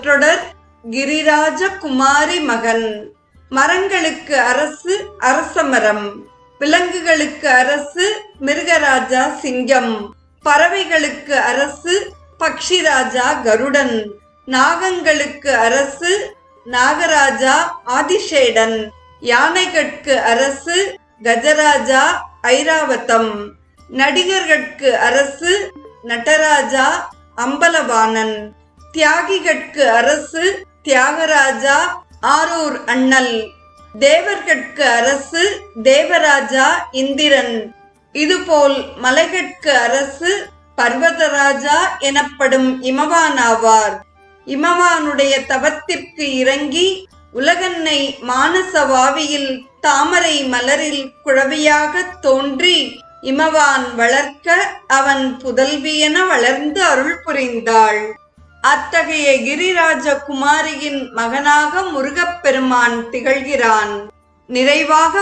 சொற்றொடர் கிரிராஜ குமாரி மகன். மரங்களுக்கு அரசு அரசமரம், விலங்குகளுக்கு அரசு மிருகராஜா சிங்கம், பறவைகளுக்கு அரசு பக்ஷிராஜா கருடன், நாகங்களுக்கு அரசு நாகராஜா ஆதிசேடன், யானைகட்கு அரசு கஜராஜா ஐராவதம், நடிகர்கட்கு அரசு நடராஜா அம்பலவாணன், தியாகிகட்கு அரசு தியாகராஜா ஆரூர் அண்ணல், தேவர்கட்கு அரசு தேவராஜா இந்திரன். இதுபோல் மலைகட்கு அரசு பர்வதராஜா எனப்படும் இமவானாவார். இமவானுடைய தவத்திற்கு இறங்கி உலகன்னை மானசவாவியில் தாமரை மலரில் குழவியாக தோன்றி இமவான் வளர்க்க அவன் புதல்வியென வளர்ந்து அருள் புரிந்தாள். அத்தகைய கிரிராஜ குமாரியின் மகனாக முருகப்பெருமான் திகழ்கிறான். நிறைவாக